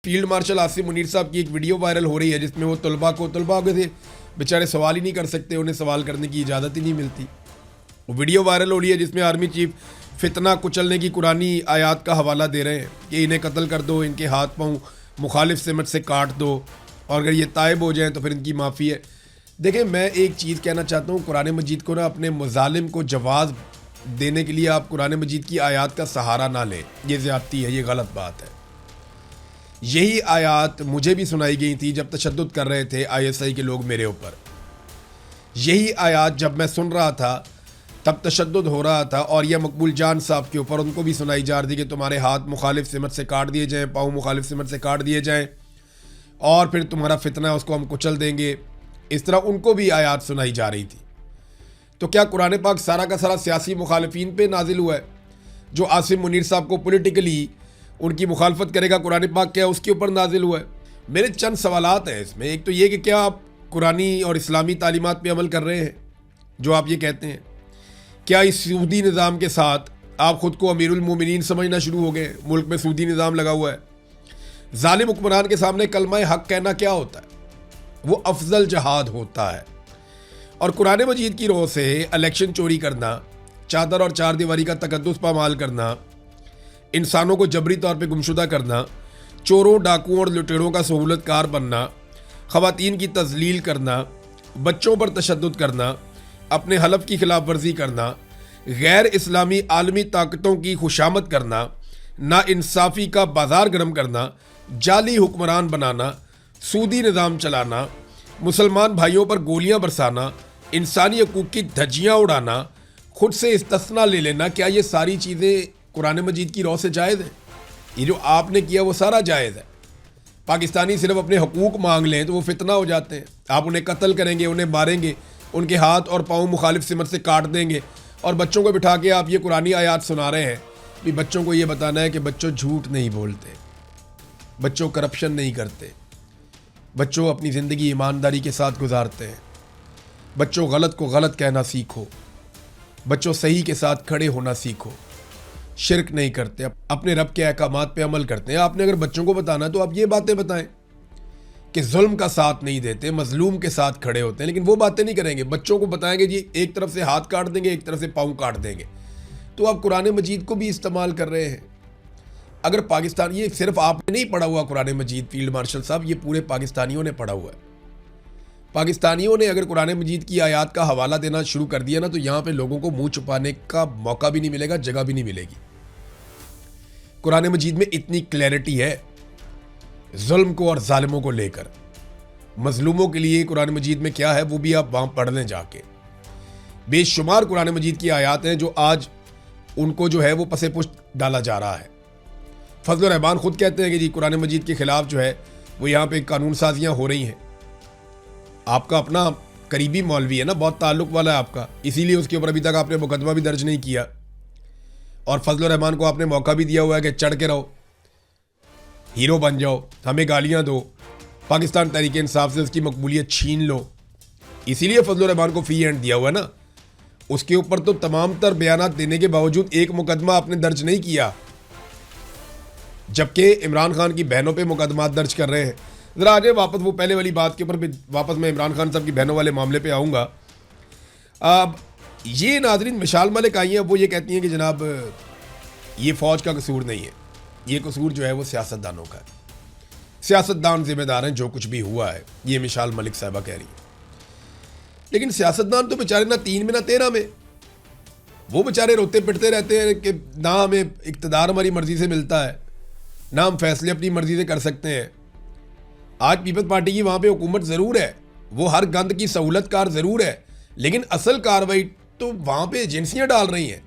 Field marshal Asim Munir साहब की एक वीडियो वायरल हो रही है जिसमें वो तलबा से बेचारे सवाल ही नहीं कर सकते, उन्हें सवाल करने की इजाज़त ही नहीं मिलती। वो वीडियो वायरल हो रही है जिसमें आर्मी चीफ फितना कुचलने की कुरानी आयात का हवाला दे रहे हैं कि इन्हें कत्ल कर दो, इनके हाथ पाँव मुखालिफ सिमत से काट दो और अगर ये तायब हो जाएँ तो फिर इनकी माफ़ी है। देखें, मैं एक चीज़ कहना चाहता हूँ, कुरान मजीद को ना अपने मुजालिम को जवाब देने के लिए आप कुरान मजीद की आयात का सहारा ना लें, ये ज़्यादती है, ये गलत बात है। यही आयात मुझे भी सुनाई गई थी जब तशद्दुद कर रहे थे ISI के लोग मेरे ऊपर। यही आयात जब मैं सुन रहा था तब तशद्दुद हो रहा था और यह मकबूल जान साहब के ऊपर उनको भी सुनाई जा रही थी कि तुम्हारे हाथ मुखालिफ सिमत से काट दिए जाएँ, पाँव मुखालिफ सिमत से काट दिए जाएँ और फिर तुम्हारा फितना है उसको हम कुचल देंगे। इस तरह उनको भी आयात सुनाई जा रही थी। तो क्या कुरान पाक सारा का सारा सियासी मुखालिफिन पे नाजिल हुआ है? जो आसिम मुनीर साहब को पॉलिटिकली उनकी मुखालफत करेगा, कुरान पाक क्या उसके ऊपर नाजिल हुआ है? मेरे चंद सवालात हैं इसमें। एक तो ये कि क्या आप कुरानी और इस्लामी तालीमात पे अमल कर रहे हैं जो आप ये कहते हैं? क्या इस सूदी निज़ाम के साथ आप ख़ुद को अमीरुल मोमिनीन समझना शुरू हो गए? मुल्क में सूदी निज़ाम लगा हुआ है। जालिम हुक्मरान के सामने कलमा हक कहना क्या होता है? वो अफजल जहाद होता है। और कुरान मजीद की रोह से इलेक्शन चोरी करना, चादर और चार दीवारी का तकद्दुस पामाल करना, इंसानों को जबरी तौर पे गुमशुदा करना, चोरों डाकुओं और लुटेरों का सहूलतकार बनना, ख़वातीन की तजलील करना, बच्चों पर तशद्दुद करना, अपने हलफ की खिलाफ वर्जी करना, गैर इस्लामी आलमी ताकतों की खुशामद करना, नाइंसाफ़ी का बाजार गर्म करना, जाली हुक्मरान बनाना, सूदी निज़ाम चलाना, मुसलमान भाइयों पर गोलियां बरसाना, इंसानी हकूक़ की धज्जियां उड़ाना, खुद से इस्तिस्ना ले लेना, क्या ये सारी चीज़ें कुरान मजीद की रौं से जायज़ हैं? ये जो आपने किया वो सारा जायज़ है। पाकिस्तानी सिर्फ अपने हकूक़ मांग लें तो वो फितना हो जाते हैं। आप उन्हें कत्ल करेंगे, उन्हें मारेंगे, उनके हाथ और पाँव मुखालिफ सिमत से काट देंगे और बच्चों को बिठा के आप ये कुरानी आयात सुना रहे हैं। भी बच्चों को ये बताना है कि बच्चों झूठ नहीं बोलते, बच्चों करप्शन नहीं करते, बच्चों अपनी ज़िंदगी ईमानदारी के साथ गुजारते हैं, बच्चों गलत को गलत कहना सीखो, बच्चों सही के साथ खड़े होना सीखो, शिरक नहीं करते, अपने रब के अहकामात पे अमल करते हैं। आपने अगर बच्चों को बताना है तो आप ये बातें बताएं कि जुल्म का साथ नहीं देते, मजलूम के साथ खड़े होते हैं, लेकिन वो बातें नहीं करेंगे। बच्चों को बताएंगे जी एक तरफ से हाथ काट देंगे, एक तरफ से पाँव काट देंगे। तो आप कुरान मजीद को भी इस्तेमाल कर रहे हैं। अगर पाकिस्तान, ये सिर्फ आपने नहीं पढ़ा हुआ कुरान मजीद फील्ड मार्शल साहब, ये पूरे पाकिस्तानियों ने पढ़ा हुआ है। पाकिस्तानियों ने अगर कुरान मजीद की आयात का हवाला देना शुरू कर दिया ना तो यहाँ पे लोगों को मुंह छुपाने का मौका भी नहीं मिलेगा, जगह भी नहीं मिलेगी। कुरान मजीद में इतनी क्लैरिटी है जुल्म को और जालिमों को लेकर। मजलूमों के लिए कुरान मजीद में क्या है वो भी आप वहाँ पढ़ लें जाके। बेशुमार कुरान मजीद की आयात हैं जो आज उनको जो है वो पसे पुष्ट डाला जा रहा है। फजल रहमान खुद कहते हैं कि जी कुरान मजीद के खिलाफ जो है वो यहाँ पे कानून साजियाँ हो रही हैं। आपका अपना करीबी मौलवी है ना, बहुत ताल्लुक़ वाला है आपका, इसीलिए उसके ऊपर अभी तक आपने मुकदमा भी दर्ज नहीं किया और फजल रहमान को आपने मौका भी दिया हुआ है कि चढ़ के रहो, हीरो बन जाओ, हमें गालियाँ दो, पाकिस्तान तहरीक इंसाफ से उसकी मकबूलियत छीन लो। इसीलिए फजल रहमान को फ्री हैंड दिया हुआ है ना। उसके ऊपर तो तमाम तर बयानात देने के बावजूद एक मुकदमा आपने दर्ज नहीं किया, जबकि इमरान खान की बहनों पे मुकदमात दर्ज कर रहे हैं। ज़रा आगे वापस वो पहले वाली बात के ऊपर भी वापस मैं इमरान खान साहब की बहनों वाले मामले पे आऊँगा। अब ये नाज़रीन मिशाल मलिक आई हैं, वो ये कहती हैं कि जनाब ये फ़ौज का कसूर नहीं है, ये कसूर जो है वो सियासतदानों का है, सियासतदान ज़िम्मेदार हैं जो कुछ भी हुआ है, ये मिशाल मलिक साहबा कह रही है। लेकिन सियासतदान तो बेचारे ना 3 में ना 13 में, वो बेचारे रोते पिटते रहते हैं कि ना हमें इक़्तिदार हमारी मर्ज़ी से मिलता है, ना हम फैसले अपनी मर्ज़ी से कर सकते हैं। आज पीपल्स पार्टी की वहाँ पे हुकूमत ज़रूर है, वो हर गंद की सहूलतकार ज़रूर है, लेकिन असल कार्रवाई तो वहाँ पे एजेंसियाँ डाल रही हैं।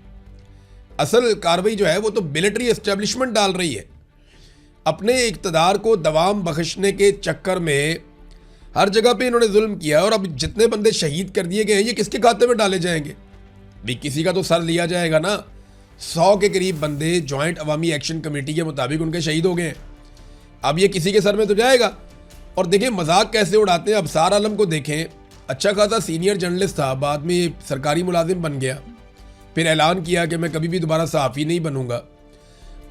असल कार्रवाई जो है वो तो मिलिट्री एस्टेब्लिशमेंट डाल रही है। अपने इक़्तिदार को दवाम बख्शने के चक्कर में हर जगह पे इन्होंने जुल्म किया और अब जितने बंदे शहीद कर दिए गए हैं ये किसके खाते में डाले जाएंगे? भी किसी का तो सर लिया जाएगा ना। 100 के करीब बंदे जॉइंट अवामी एक्शन कमेटी के मुताबिक उनके शहीद हो गए हैं। अब ये किसी के सर में तो जाएगा। और देखें मजाक कैसे उड़ाते हैं। अब सार आलम को देखें, अच्छा खासा सीनियर जर्नलिस्ट था, बाद में सरकारी मुलाजिम बन गया, फिर ऐलान किया कि मैं कभी भी दोबारा सहाफ़ी नहीं बनूंगा।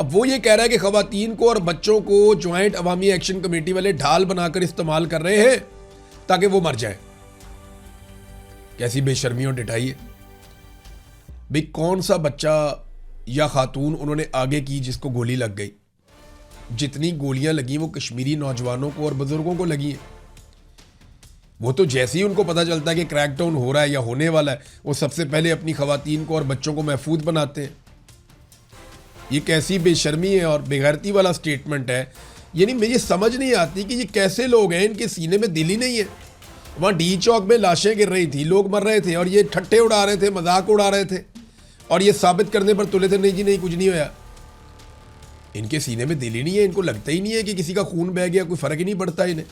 अब वो ये कह रहा है कि खवातीन को और बच्चों को ज्वाइंट अवामी एक्शन कमेटी वाले ढाल बनाकर इस्तेमाल कर रहे हैं ताकि वो मर जाए। कैसी बेशर्मी और डिठाई है भाई। कौन सा बच्चा या खातून उन्होंने आगे की जिसको गोली लग गई? जितनी गोलियां लगी वो कश्मीरी नौजवानों को और बुजुर्गों को लगी हैं। वो तो जैसे ही उनको पता चलता है कि क्रैकडाउन हो रहा है या होने वाला है, वो सबसे पहले अपनी खवातीन को और बच्चों को महफूज बनाते हैं। ये कैसी बेशर्मी है और बेगैरती वाला स्टेटमेंट है। यानी मुझे समझ नहीं आती कि ये कैसे लोग हैं, इनके सीने में दिल ही नहीं है। वहाँ डी चौक में लाशें गिर रही थी, लोग मर रहे थे और ये ठट्ठे उड़ा रहे थे, मजाक उड़ा रहे थे और ये साबित करने पर तुले थे नहीं जी नहीं कुछ नहीं होया। इनके सीने में दिल ही नहीं है, इनको लगता ही नहीं है कि किसी का खून बह गया, कोई फर्क ही नहीं पड़ता इन्हें।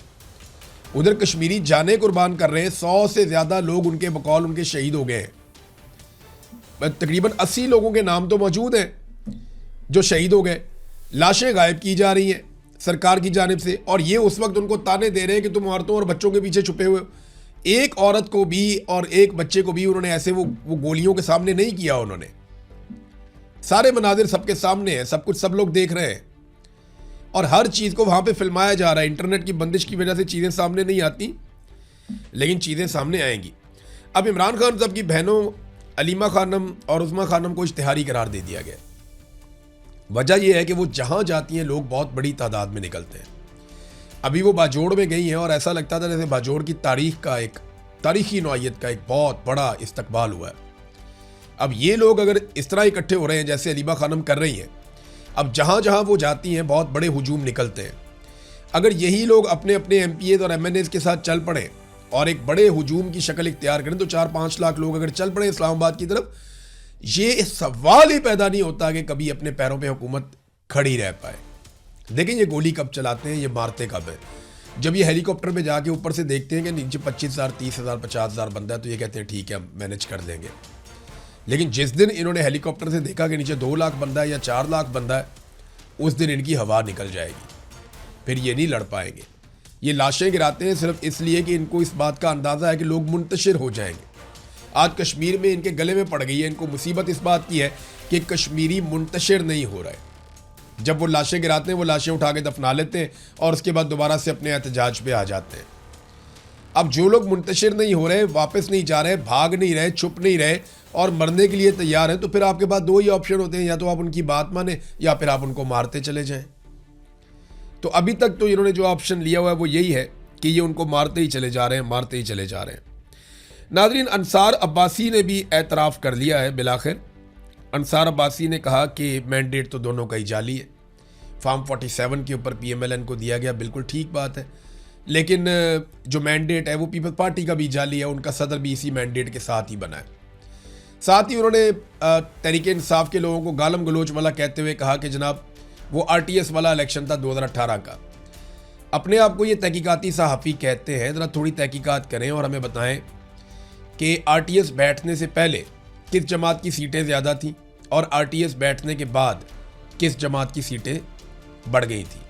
उधर कश्मीरी जाने कुर्बान कर रहे हैं, 100 से ज्यादा लोग उनके बकौल उनके शहीद हो गए हैं। तकरीबन 80 लोगों के नाम तो मौजूद हैं जो शहीद हो गए। लाशें गायब की जा रही हैं सरकार की जानिब से और ये उस वक्त उनको ताने दे रहे हैं कि तुम औरतों और बच्चों के पीछे छुपे हुए हो। एक औरत को भी और एक बच्चे को भी उन्होंने ऐसे वो गोलियों के सामने नहीं किया। उन्होंने सारे मनाजिर सबके सामने है, सब कुछ सब लोग देख रहे हैं और हर चीज़ को वहाँ पे फिल्माया जा रहा है। इंटरनेट की बंदिश की वजह से चीज़ें सामने नहीं आती, लेकिन चीज़ें सामने आएंगी। अब इमरान खान साहब की बहनों अलीमा खानम और उस्मा खानम को इश्तिहारी करार दे दिया गया। वजह यह है कि वो जहाँ जाती हैं लोग बहुत बड़ी तादाद में निकलते हैं। अभी वो बाजोड़ में गई हैं और ऐसा लगता था जैसे बाजोड़ की तारीख का एक तारीखी नौइयत का एक बहुत बड़ा इस्तकबाल हुआ है। अब ये लोग अगर इस तरह इकट्ठे हो रहे हैं जैसे अलीमा खानम कर रही हैं, अब जहाँ जहाँ वो जाती हैं बहुत बड़े हुजूम निकलते हैं। अगर यही लोग अपने अपने MPAs और MNAs के साथ चल पड़े और एक बड़े हुजूम की शक्ल इख्तियार करें तो 4-5 लाख लोग अगर चल पड़े इस्लामाबाद की तरफ, ये सवाल ही पैदा नहीं होता कि कभी अपने पैरों पे हुकूमत खड़ी रह पाए। देखें ये गोली कब चलाते हैं, ये मारते कब है। जब ये हेलीकॉप्टर पे जाके ऊपर से देखते हैं कि नीचे 25,000 30,000 50,000 बंदा है तो ये कहते हैं ठीक है हम मैनेज कर देंगे। लेकिन जिस दिन इन्होंने हेलीकॉप्टर से देखा कि नीचे 2 लाख बंदा है या 4 लाख बंदा है, उस दिन इनकी हवा निकल जाएगी, फिर ये नहीं लड़ पाएंगे। ये लाशें गिराते हैं सिर्फ इसलिए कि इनको इस बात का अंदाज़ा है कि लोग मुंतशिर हो जाएंगे। आज कश्मीर में इनके गले में पड़ गई है। इनको मुसीबत इस बात की है कि कश्मीरी मुंतशिर नहीं हो रहा है। जब वो लाशें गिराते हैं वो लाशें उठा के दफना लेते हैं और उसके बाद दोबारा से अपने एहतजाज पे आ जाते हैं। अब जो लोग मुंतशिर नहीं हो रहे, वापस नहीं जा रहे, भाग नहीं रहे, छुप नहीं रहे और मरने के लिए तैयार हैं, तो फिर आपके पास 2 ही ऑप्शन होते हैं, या तो आप उनकी बात माने या फिर आप उनको मारते चले जाएं। तो अभी तक तो इन्होंने जो ऑप्शन लिया हुआ है वो यही है कि ये उनको मारते ही चले जा रहे हैं, मारते ही चले जा रहे हैं। नाज़रीन, अंसार अब्बासी ने भी एतराफ़ कर लिया है बिलाखिर। अंसार अब्बासी ने कहा कि मैंडेट तो दोनों का ही जाली है। फॉर्म 47 के ऊपर PMLN को दिया गया, बिल्कुल ठीक बात है, लेकिन जो मैंडेट है वो पीपल्स पार्टी का भी जाली है। उनका सदर भी इसी मैंडेट के साथ ही बना है। साथ ही उन्होंने तहरीक इंसाफ के लोगों को गालम गलोच वाला कहते हुए कहा कि जनाब वो RTS वाला इलेक्शन था 2018 का। अपने आप को ये तहकीकाती सहाफ़ी कहते हैं, ज़रा थोड़ी तहकीकात करें और हमें बताएं कि RTS बैठने से पहले किस जमात की सीटें ज़्यादा थीं और RTS बैठने के बाद किस जमात की सीटें बढ़ गई थी।